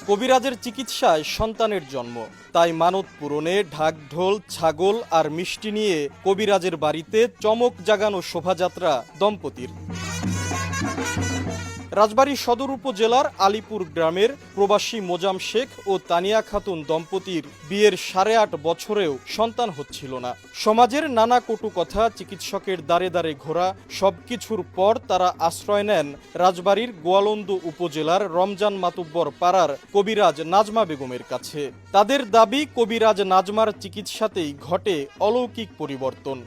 কবিরাজের চিকিৎসায় সন্তানের জন্ম, তাই মানত পূরণে ঢাক ঢোল, ছাগল আর মিষ্টি নিয়ে কবিরাজের বাড়িতে চমক জাগানো শোভাযাত্রা দম্পতির। রাজবাড়ী সদর উপজেলার আলীপুর গ্রামের প্রবাসী মোজাম শেখ ও তানিয়া খাতুন দম্পতির বিয়ের 8.5 বছরেও সন্তান হচ্ছিল না। সমাজের নানা কটু কথা, চিকিৎসকের দ্বারে দ্বারে ঘোরা সবকিছুর পর তারা আশ্রয় নেন রাজবাড়ীর গোয়ালন্দু উপজেলার রমজান মাতুব্বর পাড়ার কবিরাজ নাজমা বেগমের কাছে। তাদের দাবি, কবিরাজ নাজমার চিকিৎসাতেই ঘটে অলৌকিক পরিবর্তন।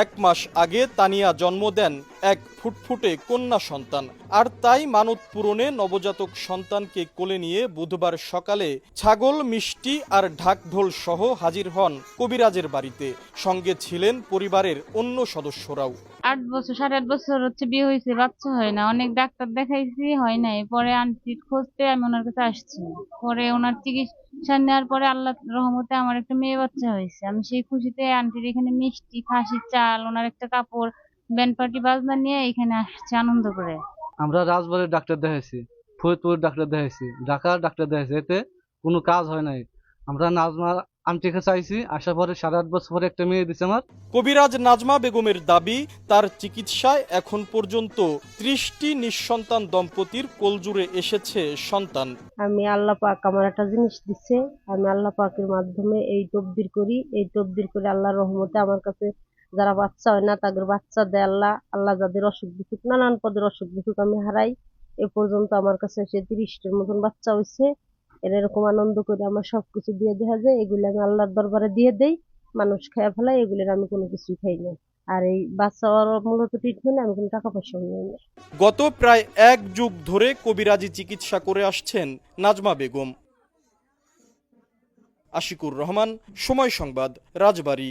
1 মাস আগে তানিয়া জন্ম দেন এক ফুটফুটে কন্যা সন্তান, আর তাই মানত পূরণে নবজাতক সন্তানকে কোলে নিয়ে বুধবার সকালে ছাগল, মিষ্টি আর ঢাকঢোল সহ হাজির হন কবিরাজের বাড়িতে। সঙ্গে ছিলেন পরিবারের অন্য সদস্যরাও। 8 বছর 8.5 বছর হচ্ছে বিয়ে হয়েছে, বাচ্চা হয় না। অনেক ডাক্তার দেখাইছি, হয় নাই। পরে আন্টির খোঁজতে আমি ওনার কাছে আসছি। পরে ওনার চিকিৎসা নেওয়ার পরে আল্লাহ রহমতে আমার একটা মেয়ে বাচ্চা হয়েছে। আমি সেই খুশিতে আন্টির এখানে মিষ্টি, খাসির চাল, ওনার একটা কাপড়, ব্যান্ড পার্টি বাজনা নিয়ে এখানে আসছি আনন্দ করে। আমরা রাজবাড়ির ডাক্তার দেখাইছি, ফরিদপুর ডাক্তার দেখাইছি, ঢাকার ডাক্তার দেখাইছি, এতে কোনো কাজ হয় নাই। আমরা নাজমা আন্টিকে চাইছি, আসার পরে 8.5 বছর পরে একটা মেয়ে দিছে আমার। কবিরাজ নাজমা বেগমের দাবি, তার চিকিৎসায় এখন পর্যন্ত 30টি নিঃসন্তান দম্পতির কোলজুড়ে এসেছে সন্তান। আমি আল্লাহ পাক আমার একটা জিনিস দিচ্ছে, আমি আল্লাহ পাকের মাধ্যমে এই তকদির করি, এই তকদির করে আল্লাহর রহমতে আমার কাছে যারা বাচ্চা হয় না তাদের বাচ্চা দেয় আল্লাহ। আল্লাহ যাদের অসুখ বিসুখ, নানান পদের অসুখ বিসুখ আমি হারাই, এ পর্যন্ত আমার কাছে এসে 30টার মতন বাচ্চা হয়েছে। এরকম আনন্দ করে আমার সবকিছু দিয়ে দেওয়া যায়, এগুলো আমি আল্লাহর দরবারে দিয়ে দেই। মানুষ খেয়ে ফেলায়, এগুলোর আমি কোনো কিছুই খাই না। আর এই বাচ্চা মূলত ট্রিটমেন্টে আমি কোনো টাকা পয়সা নিই না। গত প্রায় 1 যুগ ধরে কবিরাজি চিকিৎসা করে আসছেন নাজমা বেগম। আশিকুর রহমান, সময় সংবাদ, রাজবাড়ী।